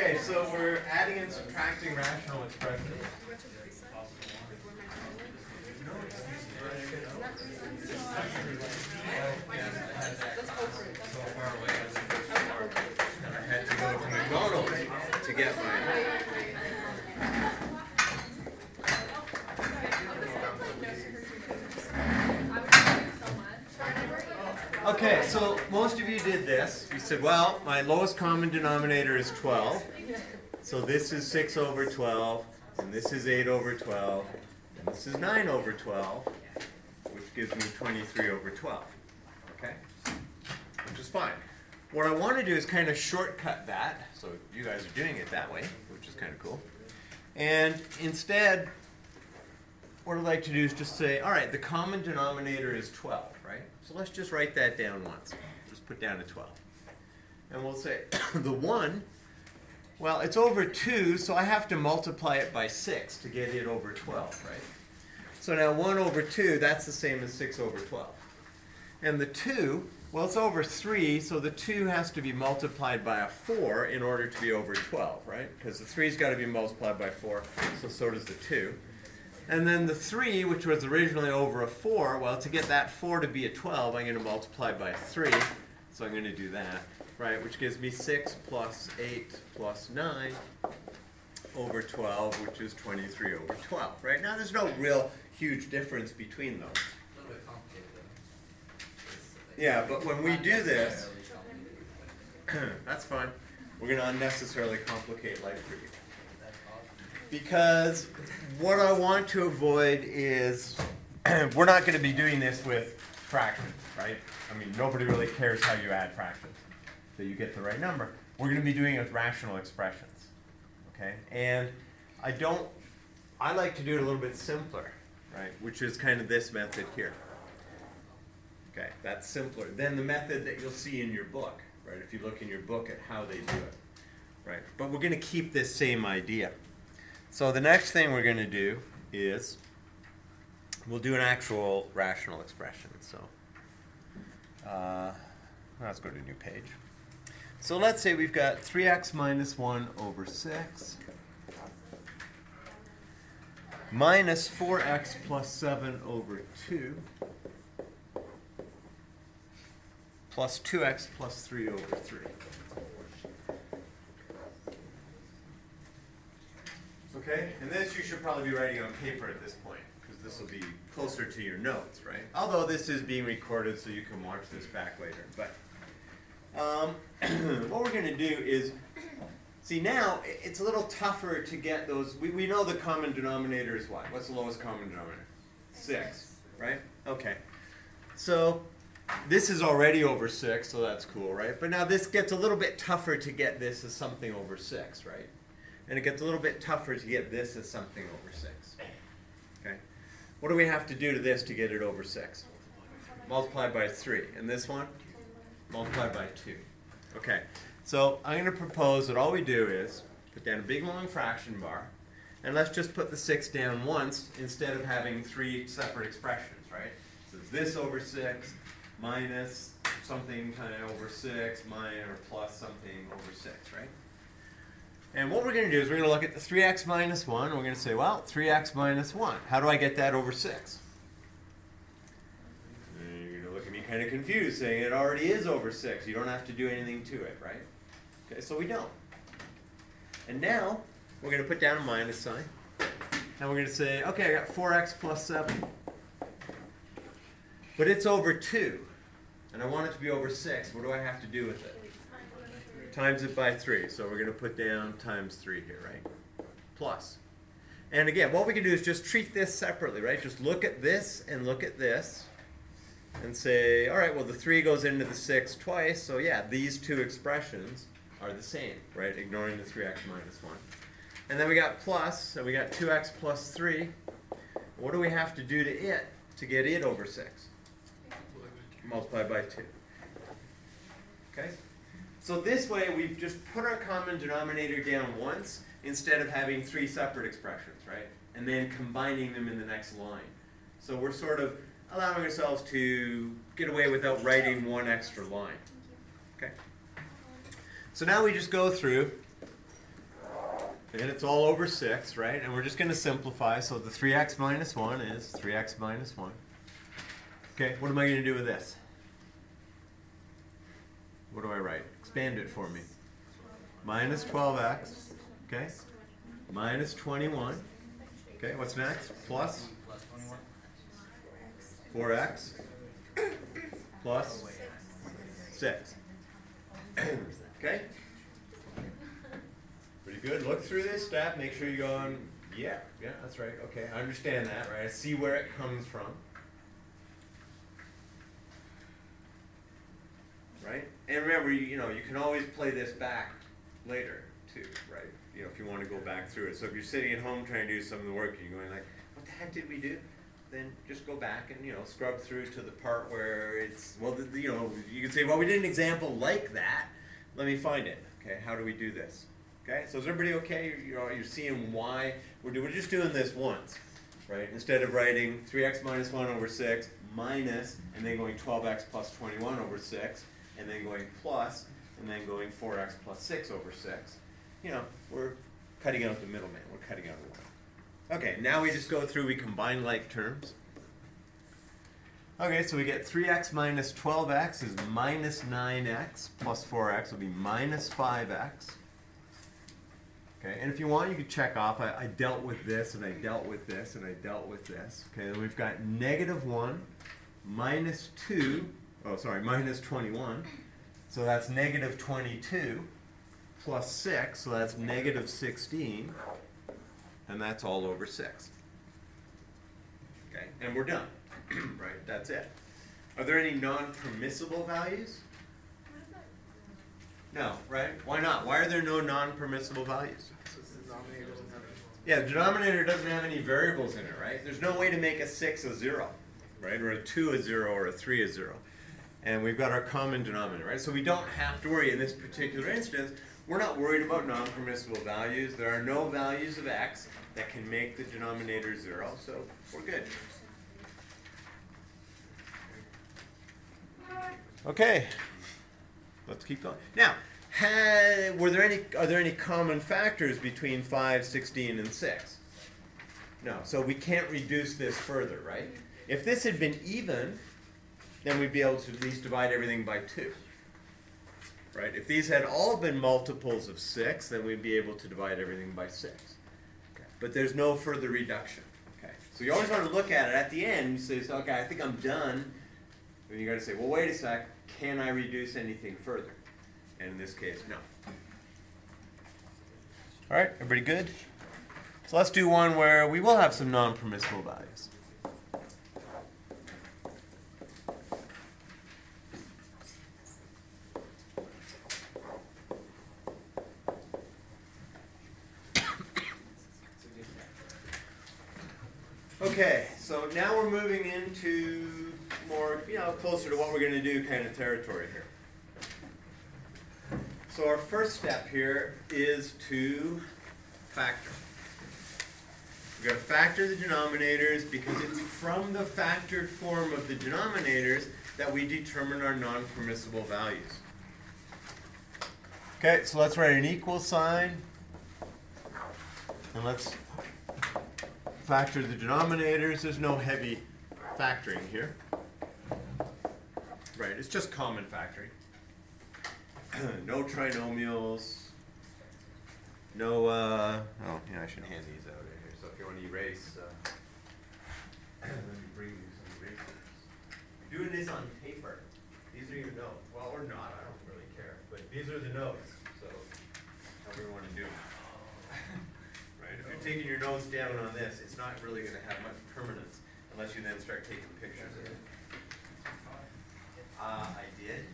Okay, so we're adding and subtracting rational expressions. I had to go to McDonald's to get mine. Okay, so most of you did this. You said, well, my lowest common denominator is 12. So this is 6 over 12, and this is 8 over 12, and this is 9 over 12, which gives me 23 over 12. Okay? Which is fine. What I want to do is kind of shortcut that. So you guys are doing it that way, which is kind of cool. And instead, what I'd like to do is just say, all right, the common denominator is 12, right? So let's just write that down once. Just put down a 12. And we'll say the 1, well, it's over 2, so I have to multiply it by 6 to get it over 12, right? So now 1 over 2, that's the same as 6 over 12. And the 2, well, it's over 3, so the 2 has to be multiplied by a 4 in order to be over 12, right? Because the 3's got to be multiplied by 4, so does the 2. And then the 3, which was originally over a 4, well, to get that 4 to be a 12, I'm going to multiply by 3. So I'm going to do that, right? Which gives me 6 plus 8 plus 9 over 12, which is 23 over 12, right? Now, there's no real huge difference between those. A little bit complicated, though. Yeah, but when we do this, that's fine. We're going to unnecessarily complicate life for you. Because what I want to avoid is, we're not going to be doing this with fractions, right? I mean, nobody really cares how you add fractions, so you get the right number. We're going to be doing it with rational expressions, okay? And I like to do it a little bit simpler, right? Which is kind of this method here. Okay, that's simpler than the method that you'll see in your book, right? If you look in your book at how they do it, right? But we're going to keep this same idea. So the next thing we're going to do is we'll do an actual rational expression. So let's go to a new page. So let's say we've got 3x minus 1 over 6 minus 4x plus 7 over 2 plus 2x plus 3 over 3. Okay, and this you should probably be writing on paper at this point, because this will be closer to your notes, right? Although this is being recorded, so you can watch this back later. But what we're going to do is, see now, it's a little tougher to get those. We know the common denominator is what? What's the lowest common denominator? 6, right? Okay. So this is already over 6, so that's cool, right? But now this gets a little bit tougher to get this as something over 6, right? And it gets a little bit tougher to get this as something over 6. Okay? What do we have to do to this to get it over 6? Multiply by 3. And this one? Multiply by 2. Okay. So I'm going to propose that all we do is put down a big long fraction bar, and let's just put the 6 down once instead of having 3 separate expressions, right? So it's this over 6 minus something kind of over 6 minus or plus something over 6, right? And what we're going to do is we're going to look at the 3x minus 1, and we're going to say, well, 3x minus 1. How do I get that over 6? And you're going to look at me kind of confused, saying it already is over 6. You don't have to do anything to it, right? Okay, so we don't. And now, we're going to put down a minus sign. And we're going to say, okay, I got 4x plus 7. But it's over 2. And I want it to be over 6. What do I have to do with it? Times it by 3. So we're going to put down times 3 here, right? Plus. And again, what we can do is just treat this separately, right? Just look at this and look at this and say, all right, well, the 3 goes into the 6 twice. So yeah, these two expressions are the same, right? Ignoring the 3x minus 1. And then we got plus, so we got 2x plus 3. What do we have to do to it to get it over 6? Multiply by 2. Okay? So this way, we've just put our common denominator down once instead of having 3 separate expressions, right? And then combining them in the next line. So we're sort of allowing ourselves to get away without writing one extra line. Okay? So now we just go through And it's all over 6, right? And we're just going to simplify. So the 3x minus 1 is 3x minus 1. Okay, what am I going to do with this? What do I write? Expand it for me. Minus 12x, okay? Minus 21. Okay, what's next? Plus 4x plus 6. Okay? Pretty good. Look through this step. Make sure you're going, yeah, that's right. Okay, I understand that, right? I see where it comes from. Right? And remember, you can always play this back later, too, right? If you want to go back through it. So if you're sitting at home trying to do some of the work, and you're going like, what the heck did we do? Then just go back and, scrub through to the part where it's, well, you can say, well, we did an example like that. Let me find it. Okay, how do we do this? Okay, so is everybody okay? You're seeing why we're just doing this once, right? Instead of writing 3x minus 1 over 6 minus, and then going 12x plus 21 over 6, and then going plus, and then going 4x plus 6 over 6. We're cutting out the middleman. We're cutting out the one. Okay, now we just go through, we combine like terms. Okay, so we get 3x minus 12x is minus 9x plus 4x will be minus 5x. Okay, and if you want, you could check off, I dealt with this, and I dealt with this, and I dealt with this. Okay, then we've got negative 1, minus 2, minus 21. So that's negative 22 plus 6, so that's negative 16. And that's all over 6. Okay, and we're done. Right, that's it. Are there any non-permissible values? No, right? Why not? Why are there no non-permissible values? Yeah, the denominator doesn't have any variables in it, right? There's no way to make a 6 a 0, right? Or a 2 a 0 or a 3 a 0. And we've got our common denominator, right? So we don't have to worry in this particular instance. We're not worried about non-permissible values. There are no values of x that can make the denominator 0, so we're good. Okay, let's keep going. Now, are there any common factors between 5, 16, and 6? No, so we can't reduce this further, right? If this had been even, then we'd be able to at least divide everything by 2. Right? If these had all been multiples of 6, then we'd be able to divide everything by 6. Okay. But there's no further reduction. Okay. So you always want to look at it at the end. You say, okay, I think I'm done. And you got to say, well, wait a sec. Can I reduce anything further? And in this case, no. All right, everybody good? So let's do one where we will have some non-permissible values. Okay, so now we're moving into more, closer to what we're going to do kind of territory here. So our first step here is to factor. We've got to factor the denominators because it's from the factored form of the denominators that we determine our non-permissible values. Okay, so let's write an equal sign, and let's factor the denominators. There's no heavy factoring here. Right, it's just common factoring. No trinomials. No, I should hand these out right here. So if you want to erase, let me bring you some erasers. You're doing this on paper. These are your notes. Well, or not, I don't really care. But these are the notes, so however you want to do it. Right, if you're taking your notes down on this, it's not really going to have much permanence unless you then start taking pictures of it. I did.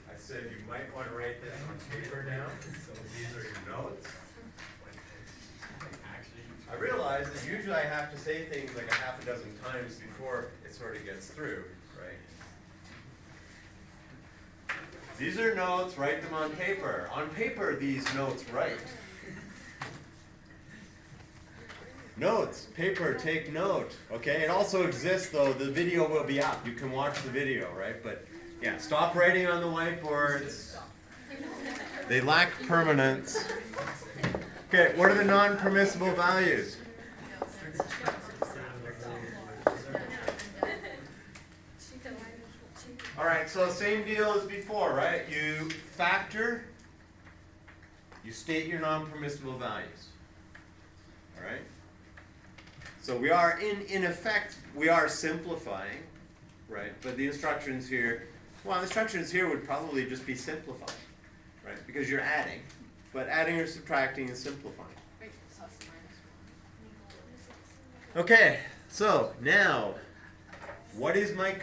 I said you might want to write this on paper now. So these are your notes. I realize that usually I have to say things like a half a dozen times before it sort of gets through, right? These are notes, write them on paper. On paper, these notes write. Notes, paper, take note. Okay, it also exists though, the video will be up. You can watch the video, right? But yeah, stop writing on the whiteboards. They lack permanence. Okay, what are the non-permissible values? All right, so same deal as before, right? You factor, you state your non-permissible values. All right? So we are, in effect, we are simplifying, right? But the instructions here, well, the instructions here would probably just be simplifying, right? Because you're adding, but adding or subtracting is simplifying. Okay, so now, what is my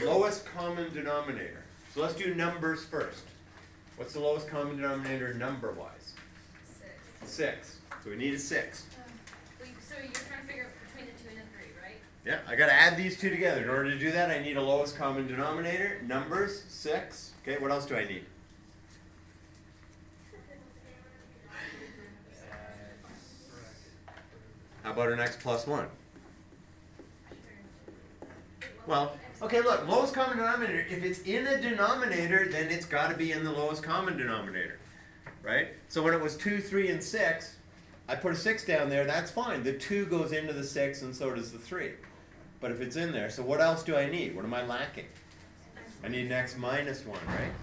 lowest common denominator? So let's do numbers first. What's the lowest common denominator number-wise? 6. 6. So we need a 6. So you're trying to figure out between the 2 and the 3, right? Yeah, I got to add these two together. In order to do that, I need a lowest common denominator. Numbers, 6. Okay, what else do I need? How about an x plus 1? Well, okay, look, lowest common denominator, if it's in a denominator, then it's got to be in the lowest common denominator, right? So when it was 2, 3, and 6, I put a 6 down there, that's fine. The 2 goes into the 6, and so does the 3. But if it's in there, so what else do I need? What am I lacking? I need an x minus 1, right?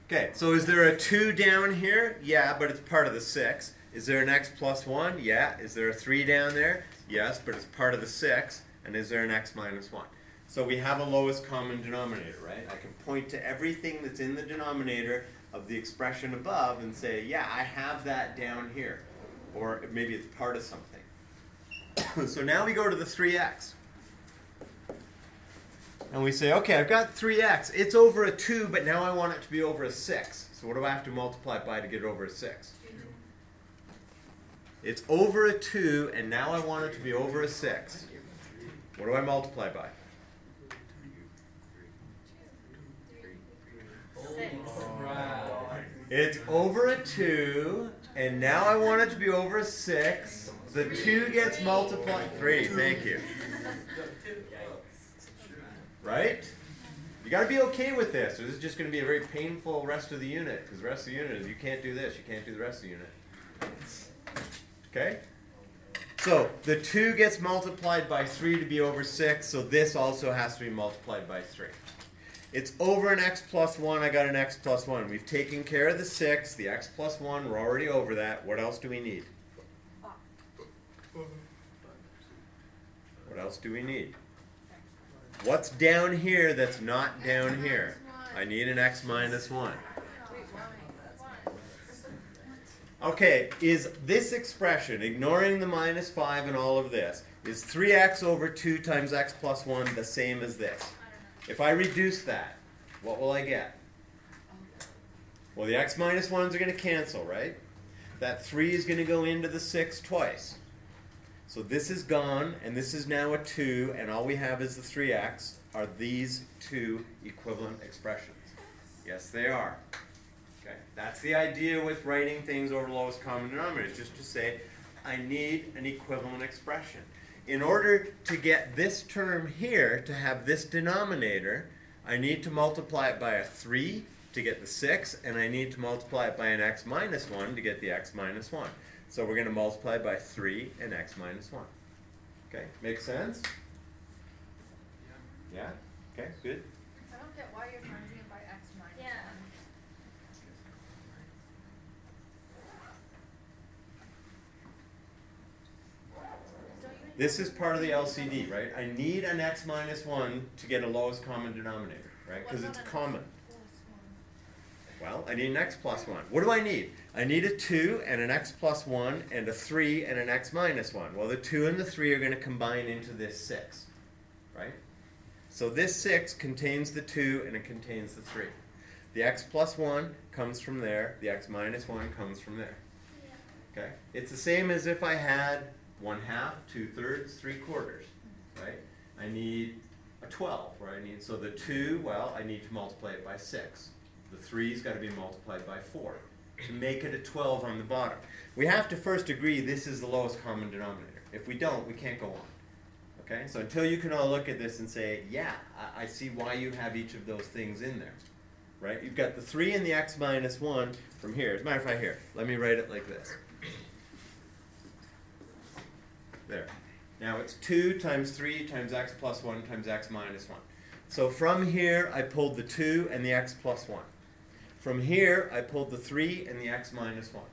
Okay, so is there a 2 down here? Yeah, but it's part of the 6. Is there an x plus 1? Yeah. Is there a 3 down there? Yes, but it's part of the 6. And is there an x minus 1? So we have a lowest common denominator, right? I can point to everything that's in the denominator of the expression above and say, yeah, I have that down here. Or maybe it's part of something. So now we go to the 3x. And we say, okay, I've got 3x. It's over a 2, but now I want it to be over a 6. So what do I have to multiply it by to get it over a 6? It's over a 2, and now I want it to be over a 6. What do I multiply by? 6. It's over a 2, and now I want it to be over a 6. The 2 gets multiplied. 3, thank you. Right? You got to be okay with this, or this is just going to be a very painful rest of the unit, because the rest of the unit is you can't do this, you can't do the rest of the unit. Okay? So the 2 gets multiplied by 3 to be over 6, so this also has to be multiplied by 3. It's over an x plus 1, I got an x plus 1. We've taken care of the 6, the x plus 1, we're already over that. What else do we need? What else do we need? What's down here that's not down here? I need an x minus 1. Okay, is this expression, ignoring the minus 5 and all of this, is 3x over 2 times x plus 1 the same as this? If I reduce that, what will I get? Well, the x minus 1s are going to cancel, right? That 3 is going to go into the 6 twice. So this is gone, and this is now a 2, and all we have is the 3x. Are these two equivalent expressions? Yes, they are. Okay, that's the idea with writing things over lowest common denominator, just to say, I need an equivalent expression. In order to get this term here to have this denominator, I need to multiply it by a 3 to get the 6, and I need to multiply it by an x minus 1 to get the x minus 1. So we're going to multiply by 3 and x minus 1. Okay, makes sense? Yeah? Okay, good. I don't get why you're changing it by x minus 1. Yeah. This is part of the LCD, right? I need an x minus 1 to get a lowest common denominator, right? Because it's common. Well, I need an x plus 1. What do I need? I need a 2 and an x plus 1 and a 3 and an x minus 1. Well, the 2 and the 3 are going to combine into this 6, right? So this 6 contains the 2 and it contains the 3. The x plus 1 comes from there. The x minus 1 comes from there. Okay? It's the same as if I had 1/2, 2/3, 3/4, right? I need a 12, right? So the 2, well, I need to multiply it by 6. The 3's got to be multiplied by 4 to make it a 12 on the bottom. We have to first agree this is the lowest common denominator. If we don't, we can't go on. Okay? So until you can all look at this and say, yeah, I see why you have each of those things in there. right? You've got the 3 and the x minus 1 from here. As a matter of fact, here, let me write it like this. There. Now it's 2 times 3 times x plus 1 times x minus 1. So from here, I pulled the 2 and the x plus 1. From here, I pulled the 3 and the x minus 1.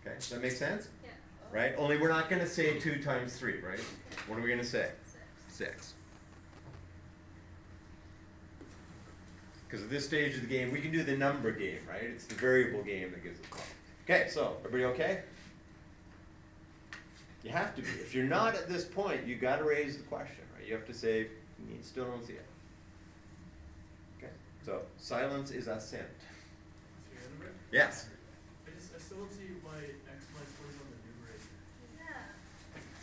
Okay, does that make sense? Yeah. Right? Only we're not going to say 2 times 3, right? What are we going to say? 6. Because at this stage of the game, we can do the number game, right? It's the variable game that gives us a call. Okay, so everybody okay? You have to be. If you're not at this point, you got to raise the question, right? You have to say, you still don't see it. Okay, so silence is assent. Yes? I still don't see why x minus 4 is on the numerator.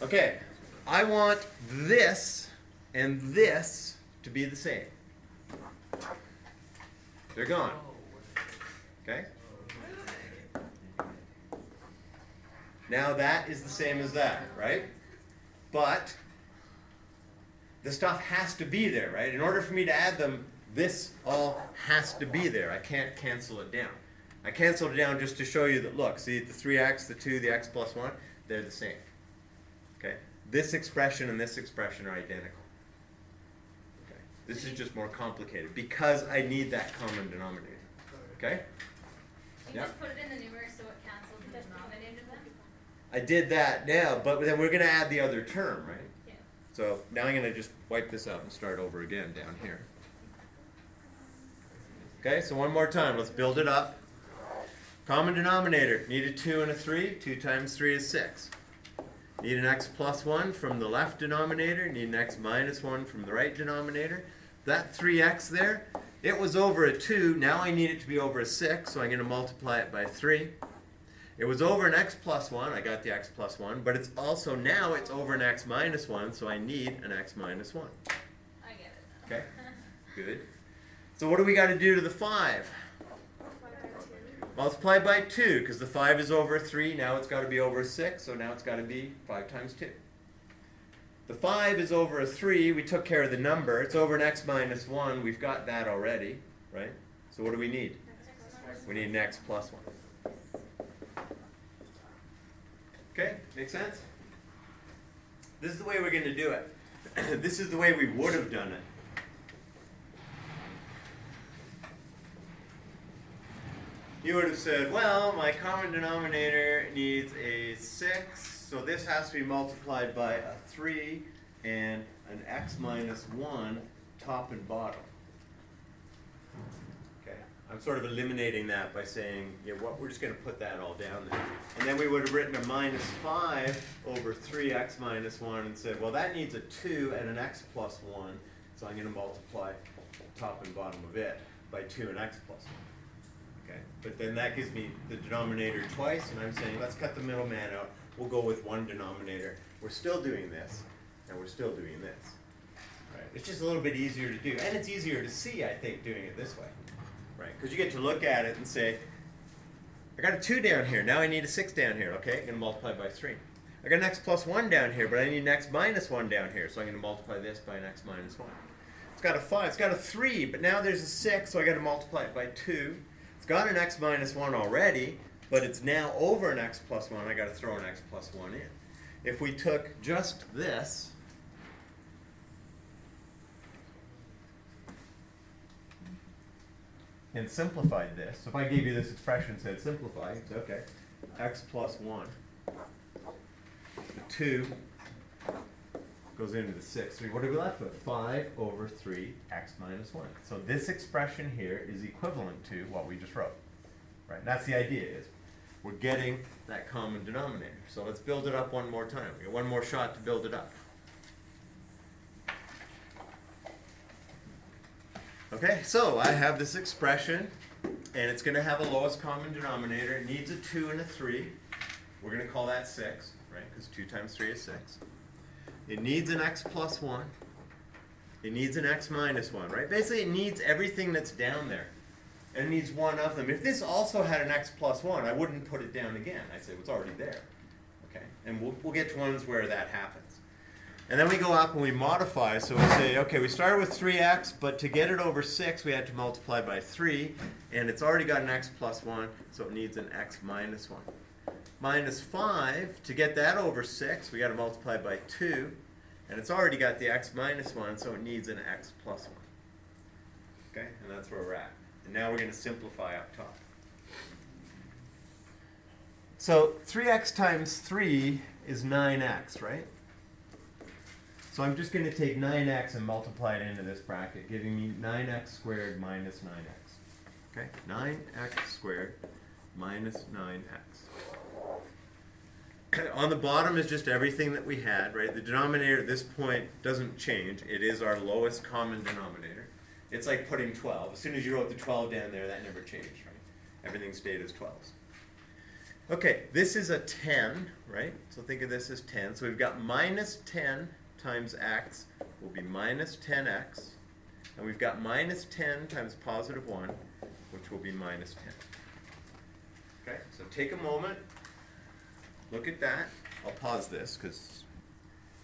Yeah. Okay, I want this and this to be the same. They're gone. Okay? Now that is the same as that, right? But the stuff has to be there, right? In order for me to add them, this all has to be there. I can't cancel it down. I canceled it down just to show you that, look, see the 3x, the 2, the x plus 1, they're the same. Okay? This expression and this expression are identical. Okay? This is just more complicated because I need that common denominator. Okay? You Yep. just put it in the numerator so it cancels the denominator then? I did that now, but then we're going to add the other term, right? Yeah. So now I'm going to just wipe this out and start over again down here. Okay, so one more time. Let's build it up. Common denominator. Need a 2 and a 3. 2 times 3 is 6. Need an x plus 1 from the left denominator. Need an x minus 1 from the right denominator. That 3x there, it was over a 2. Now I need it to be over a 6, so I'm going to multiply it by 3. It was over an x plus 1. I got the x plus 1. But it's also now it's over an x minus 1, so I need an x minus 1. I get it now. Okay, good. So what do we got to do to the 5? Multiply by 2, because the 5 is over 3. Now it's got to be over 6, so now it's got to be 5 times 2. The 5 is over a 3. We took care of the number. It's over an x minus 1. We've got that already, right? So what do we need? We need an x plus 1. Okay, make sense? This is the way we're going to do it. This is the way we would have done it. You would have said, well, my common denominator needs a 6, so this has to be multiplied by a 3 and an x minus 1 top and bottom. Okay, I'm sort of eliminating that by saying, yeah, what, we're just going to put that all down there. And then we would have written a minus 5 over 3x minus 1 and said, well, that needs a 2 and an x plus 1, so I'm going to multiply top and bottom of it by 2 and x plus 1. Okay, but then that gives me the denominator twice, and I'm saying, let's cut the middleman out. We'll go with one denominator. We're still doing this, and we're still doing this. Right? It's just a little bit easier to do, and it's easier to see, I think, doing it this way. Right? Because you get to look at it and say, I got a 2 down here. Now I need a 6 down here. Okay, I'm going to multiply by 3. I got an x plus 1 down here, but I need an x minus 1 down here, so I'm going to multiply this by an x minus 1. It's got a 5. It's got a 3, but now there's a 6, so I got to multiply it by 2. It's got an x minus 1 already, but it's now over an x plus 1. I got to throw an x plus 1 in. If we took just this, and simplified this, so if I gave you this expression and said simplify, it's okay, x plus 1, the 2 goes into the 6. So what are we left with? 5 over 3 x minus 1. So this expression here is equivalent to what we just wrote. Right? And that's the idea, is we're getting that common denominator. So let's build it up one more time. We got one more shot to build it up. Okay, so I have this expression, and it's going to have a lowest common denominator. It needs a 2 and a 3. We're going to call that 6, right? Because 2 times 3 is 6. It needs an x plus 1. It needs an x minus 1, right? Basically, it needs everything that's down there. And it needs one of them. If this also had an x plus 1, I wouldn't put it down again. I'd say, well, it's already there. Okay? And we'll get to ones where that happens. And then we go up and we modify. So we say, okay, we started with 3x, but to get it over 6, we had to multiply by 3. And it's already got an x plus 1, so it needs an x minus 1. Minus 5, to get that over 6, we got to multiply by 2. And it's already got the x minus 1, so it needs an x plus 1. Okay, and that's where we're at. And now we're going to simplify up top. So 3x times 3 is 9x, right? So I'm just going to take 9x and multiply it into this bracket, giving me 9x squared minus 9x. Okay, 9x squared minus 9x. On the bottom is just everything that we had, right? The denominator at this point doesn't change. It is our lowest common denominator. It's like putting 12. As soon as you wrote the 12 down there, that never changed, right? Everything stayed as 12s. Okay, this is a 10, right? So think of this as 10. So we've got minus 10 times x will be minus 10x. And we've got minus 10 times positive 1, which will be minus 10. Okay, so take a moment. Look at that. I'll pause this because...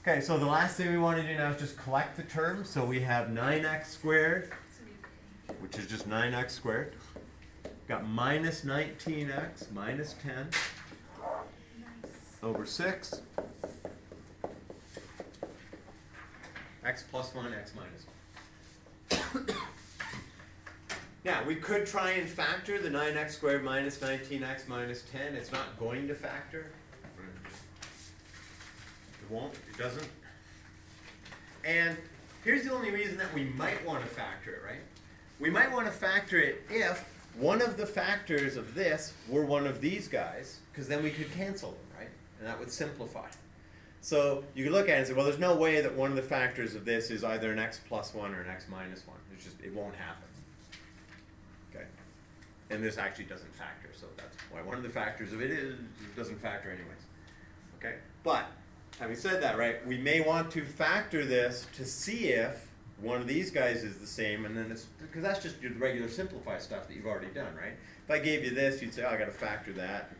Okay, so the last thing we want to do now is just collect the terms. So we have 9x squared, which is just 9x squared. Got minus 19x minus 10 over 6. X plus 1, x minus 1. Now, we could try and factor the 9x squared minus 19x minus 10. It's not going to factor. It won't. It doesn't. And here's the only reason that we might want to factor it, right? We might want to factor it if one of the factors of this were one of these guys, because then we could cancel them, right? And that would simplify. So you could look at it and say, well, there's no way that one of the factors of this is either an x plus 1 or an x minus 1. It's just, it won't happen. Okay? And this actually doesn't factor, so that's why one of the factors of it is, it doesn't factor anyways. Okay? But, having said that, right, we may want to factor this to see if one of these guys is the same, and then it's, because that's just your regular simplify stuff that you've already done, right? If I gave you this, you'd say, oh, I got to factor that.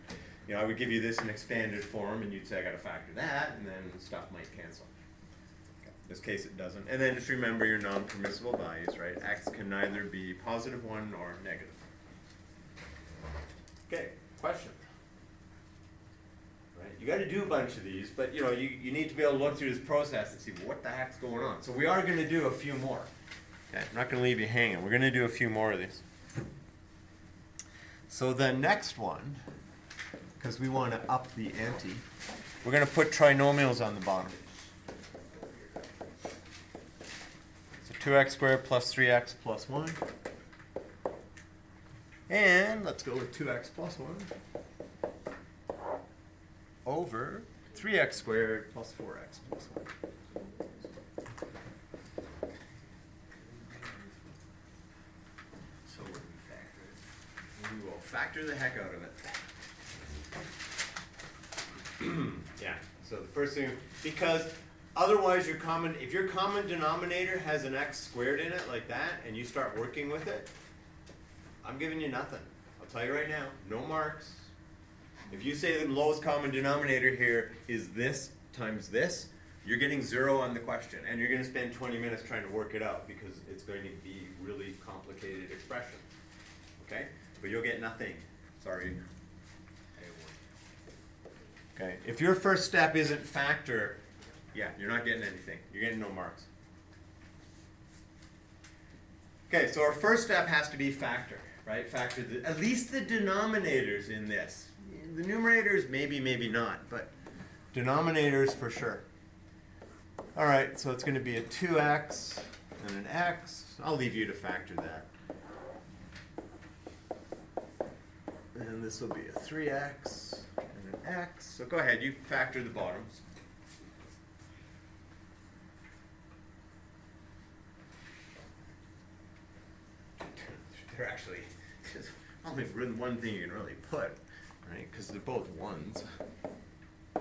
You know, I would give you this in expanded form, and you'd say, I got to factor that, and then stuff might cancel. Okay. In this case, it doesn't. And then just remember your non-permissible values, right? X can neither be positive 1 or negative. Okay, question. Right? You got to do a bunch of these, but you know, you need to be able to look through this process and see what the heck's going on. So we are going to do a few more. Okay, I'm not going to leave you hanging. We're going to do a few more of these. So the next one, because we want to up the ante, we're going to put trinomials on the bottom. So 2x squared plus 3x plus 1. And let's go with 2x plus 1 over 3x squared plus 4x plus 1. So what do we factor? We will factor the heck out of it. Yeah, so the first thing, because otherwise if your common denominator has an x squared in it like that, and you start working with it, I'm giving you nothing. I'll tell you right now, no marks. If you say the lowest common denominator here is this times this, you're getting 0 on the question, and you're going to spend 20 minutes trying to work it out because it's going to be really complicated expression. Okay? But you'll get nothing. Sorry. Okay, if your first step isn't factor, yeah, you're not getting anything. You're getting no marks. Okay, so our first step has to be factor, right? Factor at least the denominators in this. The numerators, maybe, maybe not, but denominators for sure. All right, so it's going to be a 2x and an x. I'll leave you to factor that. And this will be a 3x and an x. So go ahead, you factor the bottoms. They're actually, there's only one thing you can really put, right? Because they're both ones. So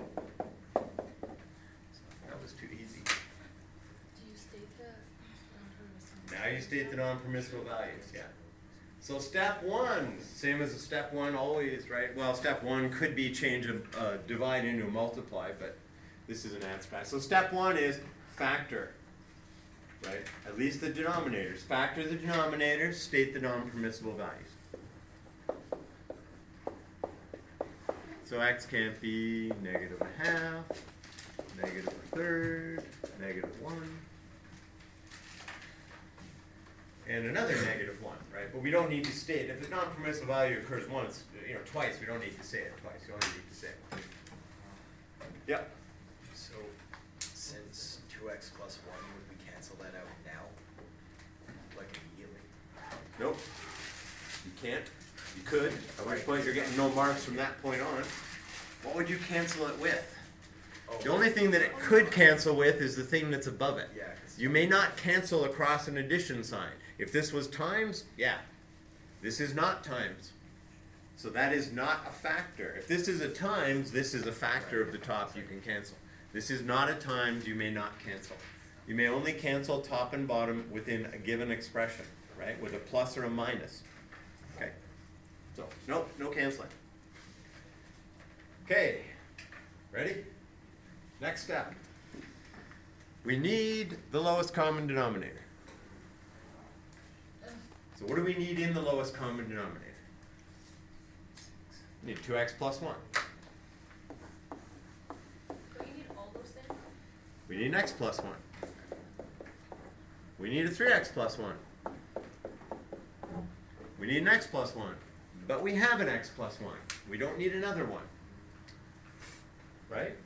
that was too easy. Do you state the non-permissible? Now you state the non-permissible values, yeah. So step 1, same as a step 1 always, right? Well, step 1 could be change a divide into a multiply, but this is an answer pass. So step 1 is factor, right? At least the denominators. Factor the denominators, state the non-permissible values. So x can't be negative a half, negative a third, negative 1, and another negative 1, right? But we don't need to state, if the non-permissible value occurs once, twice, we don't need to say it twice. You only need to say it once. Yep. So, since 2x plus 1, would we cancel that out now? Like immediately? Nope. You can't. You could. At which point you're getting no marks from that point on. What would you cancel it with? Oh, The only thing that it could cancel with is the thing that's above it. Yeah. 'Cause You may not cancel across an addition sign. If this was times, yeah. This is not times. So that is not a factor. If this is a times, this is a factor of the top you can cancel. This is not a times, you may not cancel. You may only cancel top and bottom within a given expression, right? With a plus or a minus. Okay. So, nope, no canceling. Okay. Ready? Next step. We need the lowest common denominator. So what do we need in the lowest common denominator? We need 2x plus 1. Don't you need all those things? We need an x plus 1. We need a 3x plus 1. We need an x plus 1. But we have an x plus 1. We don't need another one. Right?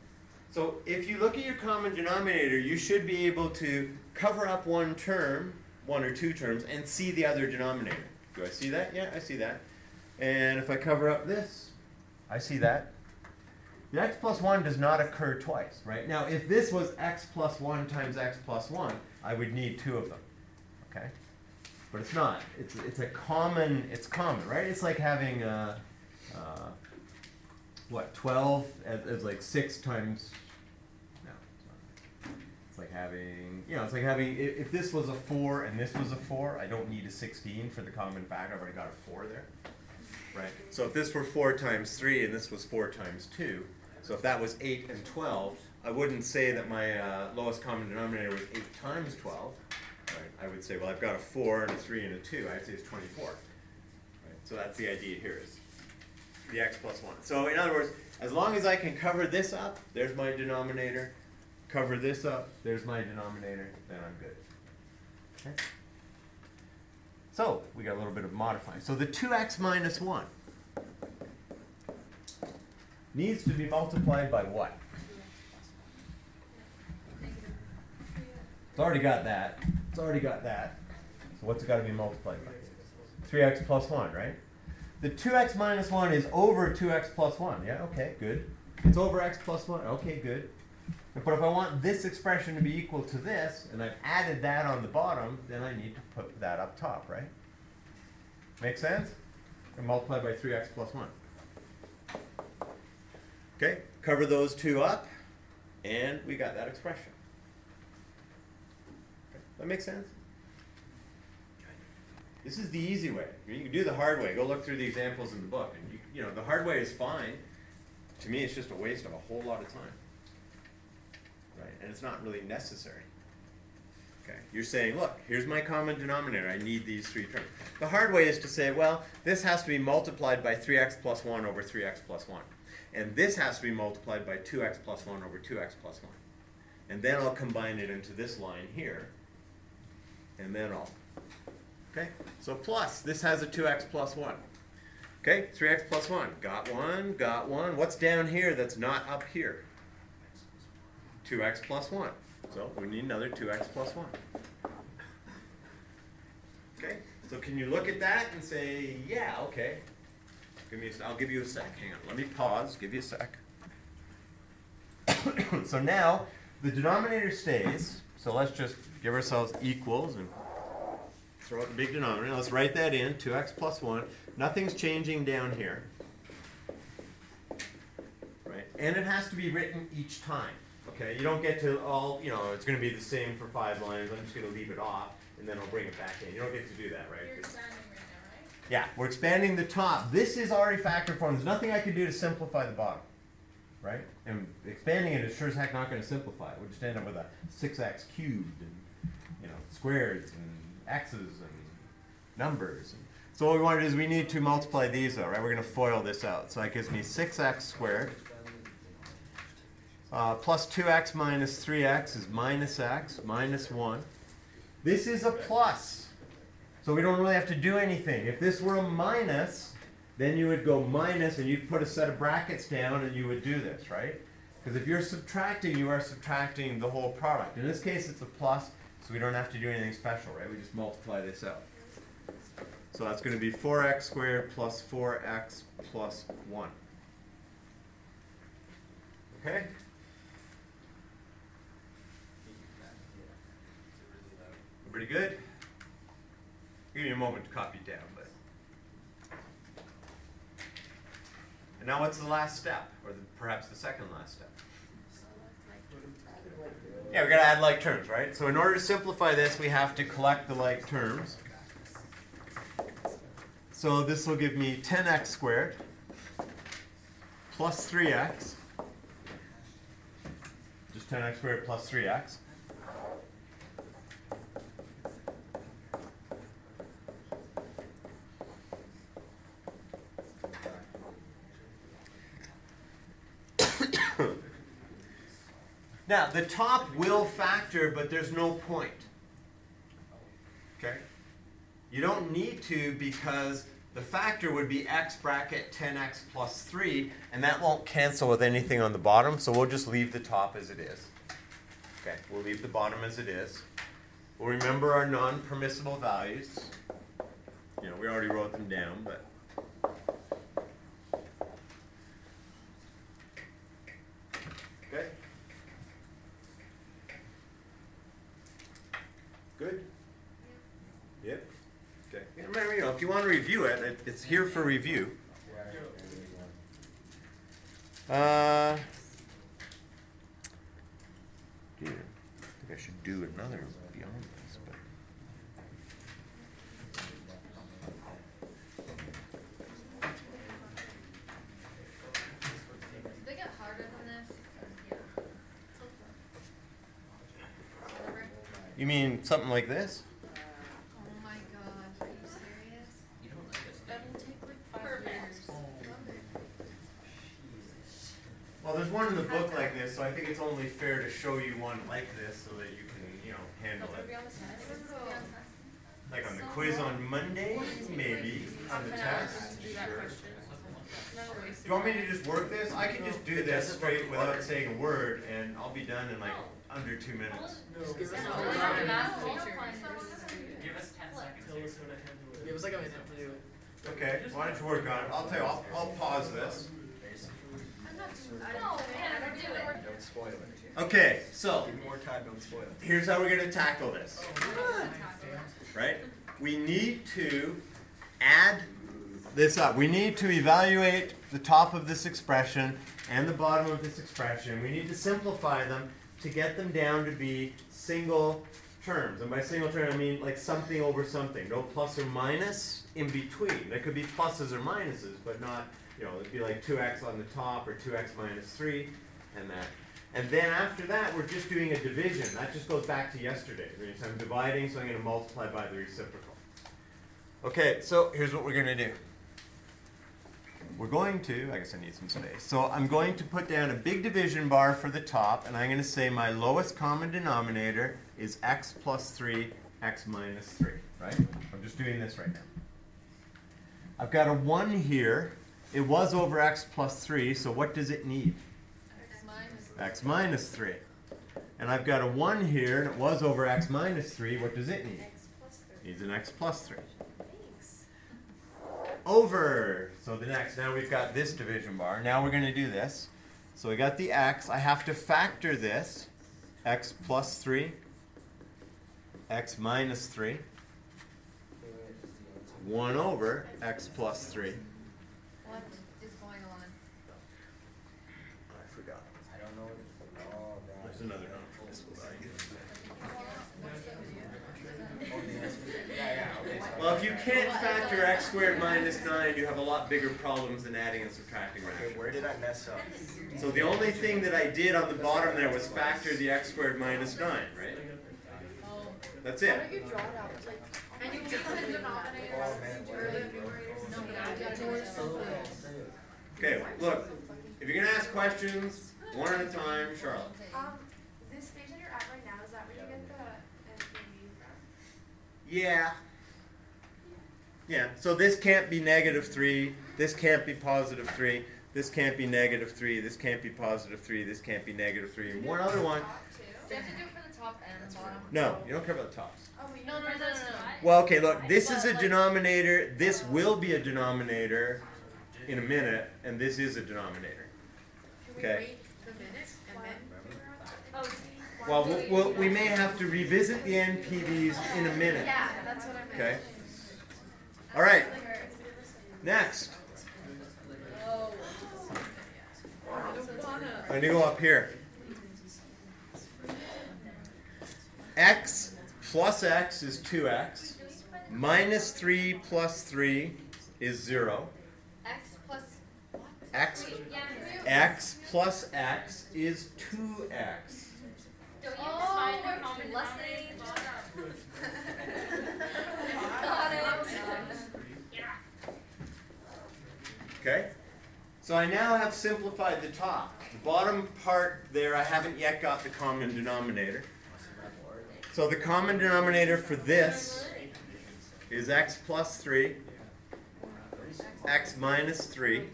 So if you look at your common denominator, you should be able to cover up one term, one or two terms, and see the other denominator. Do I see that? Yeah, I see that. And if I cover up this, I see that. The x plus 1 does not occur twice, right? Now, if this was x plus 1 times x plus 1, I would need two of them, okay? But it's not. It's a common, it's common, right? It's like having, what, 12 as like 6 times, no, it's not. It's like having, it's like having, if this was a 4 and this was a 4, I don't need a 16 for the common factor. I've already got a 4 there, right? So if this were 4 times 3 and this was 4 times 2, so if that was 8 and 12, I wouldn't say that my lowest common denominator was 8 times 12. Right? I would say, well, I've got a 4 and a 3 and a 2. I'd say it's 24. Right? So that's the idea here is the x plus 1. So in other words, as long as I can cover this up, there's my denominator. Cover this up, there's my denominator, then I'm good. Okay? So we got a little bit of modifying. So the 2x minus 1 needs to be multiplied by what? It's already got that. It's already got that. So what's it got to be multiplied by? 3x plus 1, right? The 2x minus 1 is over 2x plus 1. Yeah, okay, good. It's over x plus 1. Okay, good. But if I want this expression to be equal to this, and I've added that on the bottom, then I need to put that up top, right? Make sense? And multiply by 3x plus 1. Okay, cover those two up, and we got that expression. Okay, that makes sense? This is the easy way. You can do the hard way. Go look through the examples in the book. And the hard way is fine. To me, it's just a waste of a whole lot of time. Right? And it's not really necessary. Okay? You're saying, look, here's my common denominator. I need these three terms. The hard way is to say, well, this has to be multiplied by 3x plus 1 over 3x plus 1. And this has to be multiplied by 2x plus 1 over 2x plus 1. And then I'll combine it into this line here. And then I'll... Okay, so plus, this has a 2x plus 1. Okay, 3x plus 1. Got one, got one. What's down here that's not up here? 2x plus 1. So we need another 2x plus 1. Okay, so can you look at that and say, yeah, okay. I'll give you a sec. Hang on, let me pause, give you a sec. So now, the denominator stays. So let's just give ourselves equals and throw out the big denominator. Let's write that in, 2x plus 1. Nothing's changing down here. Right? And it has to be written each time. Okay? You don't get to all, it's going to be the same for 5 lines. I'm just going to leave it off, and then I'll bring it back in. You don't get to do that, right? You're expanding right now, right? Yeah, we're expanding the top. This is already factor form. There's nothing I can do to simplify the bottom. right? And expanding it is sure as heck not going to simplify it. We'll just end up with a 6x cubed and, you know, squares and x's and numbers. And so what we want to do is we need to multiply these out, right? We're going to FOIL this out. So that gives me 6x squared plus 2x minus 3x is minus x minus 1. This is a plus. So we don't really have to do anything. If this were a minus, then you would go minus and you'd put a set of brackets down and you would do this, right? Because if you're subtracting, you are subtracting the whole product. In this case, it's a plus, so we don't have to do anything special, right? We just multiply this out. So that's going to be 4x squared plus 4x plus 1. Okay? Pretty good? Give me a moment to copy it down, but. And now what's the last step? Or perhaps the second last step? Yeah, we're going to add like terms, right? So in order to simplify this, we have to collect the like terms. So this will give me 10x squared plus 3x. Just 10x squared plus 3x. Now, the top will factor, but there's no point. Okay? You don't need to because the factor would be x bracket 10x plus 3, and that won't cancel with anything on the bottom, so we'll just leave the top as it is. Okay, we'll leave the bottom as it is. We'll remember our non-permissible values. You know, we already wrote them down, but... Okay? Good? Yep. Okay. And remember, you know, if you want to review it, it's here for review. Dear. I think I should do another beyond this, but. Did they get harder than this? Yeah. Whatever. You mean something like this? Oh my gosh, are you serious? You don't like this? That'll take like 5 years. Well, there's one in the book like this, so I think it's only fair to show you one like this so that you can, you know, handle It'll it. be on the test. Like on the quiz on Monday, maybe, on the test. To do that Sure. question. No, Do you want me to just work this? I can just do this straight without saying a word, and I'll be done in like under 2 minutes. No, give us No, a we're minute. not math Tell teacher. Give us 10 seconds us here. how to handle it. Give us like a minute to do it. Okay, why don't you work on it? I'll tell you, I'll pause this. I'm not doing I don't do it. Don't spoil it. Okay, so Give me more time, don't spoil it. here's how we're going to tackle this. Right? We need to add this up. We need to evaluate the top of this expression and the bottom of this expression. We need to simplify them to get them down to be single terms. And by single term, I mean like something over something. No plus or minus in between. There could be pluses or minuses, but not, you know, it'd be like 2x on the top or 2x minus 3 and that. And then after that, we're just doing a division. That just goes back to yesterday. So I'm dividing, so I'm going to multiply by the reciprocal. Okay, so here's what we're going to do. We're going to, I guess I need some space. So I'm going to put down a big division bar for the top, and I'm going to say my lowest common denominator is x plus 3, x minus 3, right? I'm just doing this right now. I've got a 1 here. It was over x plus 3, so what does it need? X minus 3. And I've got a 1 here, and it was over x minus 3. What does it need? X plus 3. Needs an x plus 3. Thanks. Over. So the next, now we've got this division bar. Now we're going to do this. So we got the x. I have to factor this. X plus 3. X minus 3. 1 over x plus 3. What is going on? I forgot. I don't know. Oh, that. There's another non-permissible value. Yeah, okay, so Well, if you can't factor x squared minus 9, you have a lot bigger problems than adding and subtracting Okay, ratios. where did I mess up? So the only thing that I did on the bottom there was factor the x squared minus 9, right? That's it. you draw it out? Like, And you just put denominators Oh, man. early numerators. No, but I got Okay, look, if you're gonna ask questions, one at a time, Charlotte. this stage that you're at right now, is that where you get the NPV from? Yeah. Yeah, so this can't be -3, this can't be +3, this can't be -3, this can't be +3, this can't be -3, and one other one. Do you have to do it for the top and the bottom? No, you don't care about the tops. Oh, wait, No. Well, okay, look, this is a denominator, this will be a denominator in a minute, and this is a denominator. Okay. the minutes and then Oh, Well, we may have to revisit the NPVs in a minute. yeah, that's what I meant. Okay. All right. Next, Oh. I'm going to go up here. X plus x is 2x. Minus 3 plus 3 is 0. X plus what? X, Yeah. x plus x is 2x. Don't you define the common denominator? Got it. Okay? So I now have simplified the top. The bottom part there, I haven't yet got the common denominator. So the common denominator for this is x plus 3, x minus 3.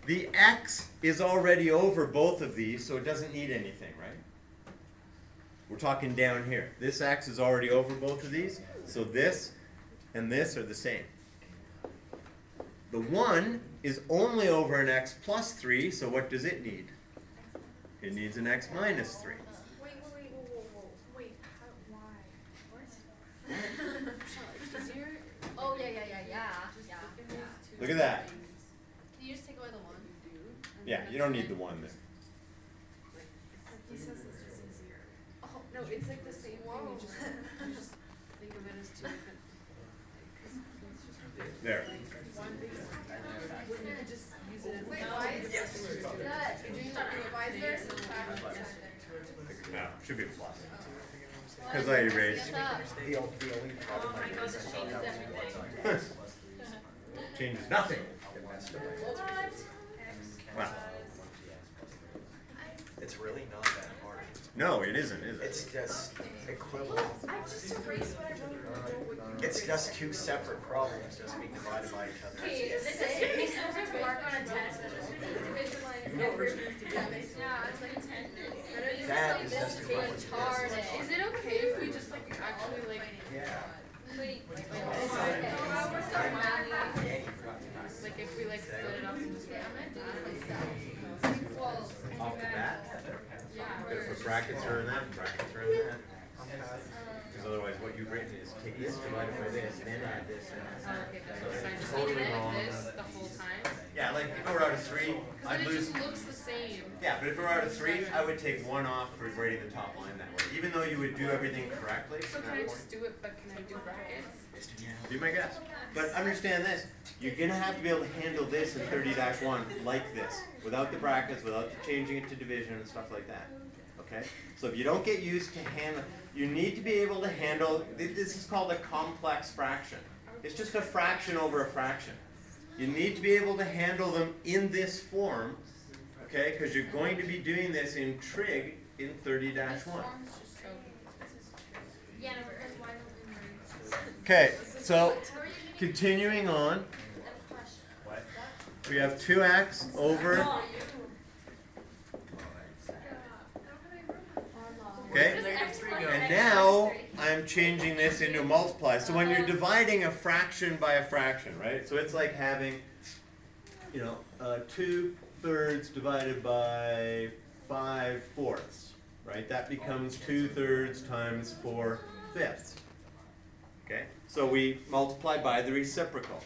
The x is already over both of these, so it doesn't need anything, right? We're talking down here. This x is already over both of these, so this and this are the same. The 1 is only over an x plus 3, so what does it need? It needs an x minus 3. wait, how, why? What? Oh, yeah. Look at that. Can you just take away the one? Yeah, you don't need the 1 there. He says this is easier. Oh, no, it's like the same thing, you just think of it as two different. There. Wouldn't you just use it as? Wait, why is this? Why is there some No, should be a plus. Because I erased. The only problem I had is I thought that was one side. Changes nothing. It messed up. Wow. It's really not that hard. No, it isn't, is It's it? just equivalent. I just erased what I wrote in the note with you. It's just two separate problems just being divided by each other. Okay, this is gonna be so much work on a test. Yeah, it's like 10 minutes. That is just This equivalent. is retarded. Is it okay if we just like actually like Yeah. Wait. we're so mad? Like if we like split it up and just Off the bat? yeah. Gotta put brackets around that, brackets around that. Because otherwise what you've written is take this divided by this, then add this, and Oh, okay, so I just Totally need to wrong. edit this the whole time. yeah, like if I were out of 3, Because I'd then it lose. just looks the same. Yeah, but if it were out of 3, I would take 1 off for writing the top line that way. Even though you would do everything correctly. So can I just do it, but can I do brackets? Do my guess. But understand this, you're gonna have to be able to handle this in 30-1 like this, without the brackets, without changing it to division and stuff like that. Okay? So if you don't get used to handle, you need to be able to handle, this is called a complex fraction. It's just a fraction over a fraction. You need to be able to handle them in this form, okay? Because you're going to be doing this in trig in 30-1. Yeah, no, because why don't we merge? Okay, so continuing on, we have 2x over, okay? And now I'm changing this into a multiply. So when you're dividing a fraction by a fraction, right? So it's like having, 2/3 divided by 5/4, right? That becomes 2/3 times 4/5. Okay? So we multiply by the reciprocal.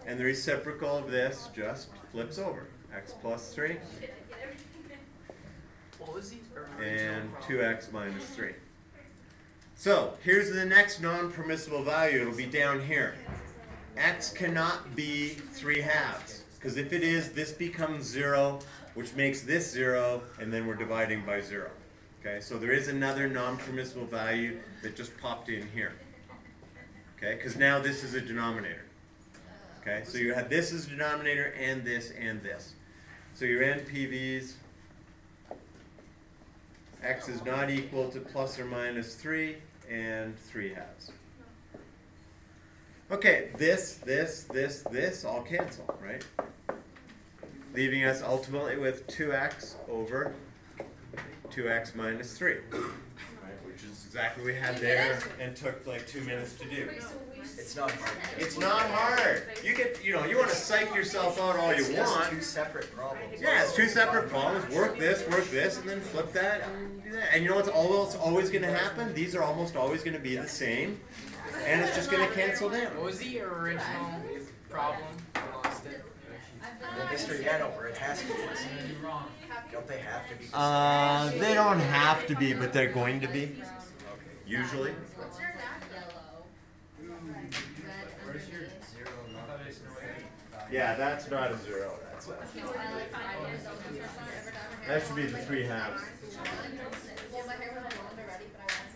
And the reciprocal of this just flips over. X plus 3 What was he? and 2x minus 3. So here's the next non-permissible value. It'll be down here. X cannot be 3/2, because if it is, this becomes 0, which makes this 0, and then we're dividing by 0. Okay, so there is another non-permissible value that just popped in here. Okay, because now this is a denominator. Okay, so you have this as a denominator and this and this. So your NPVs, X is not equal to plus or minus 3 and 3/2. Okay, this all cancel, right? Leaving us ultimately with 2x over 2x minus 3, right? Which is exactly what we had there and took like 2 minutes to do. It's not hard. It's not hard. You get, you want to psych yourself out all you It's just want. 2 separate problems. Yeah, it's 2 separate problems. Work this, and then flip that, and do that. And you know what's always going to happen? These are almost always going to be the same, and it's just going to cancel down. What was the original problem? I lost it. Well, Mr. Yanover, it has to be the same. Don't they have to be the same? They don't have to be, but they're going to be, usually. Yeah, that's not a 0. That should be the 3/2.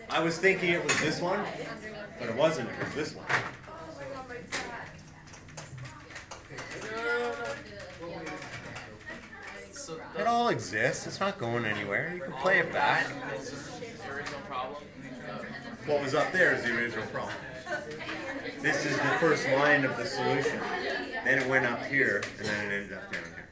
I was thinking it was this one, but it wasn't. It was this one. So It all exists. It's not going anywhere. You can play it back. this is the original problem. What was up there is the original problem. This is the first line of the solution. Then it went up here, and then it ended up down here.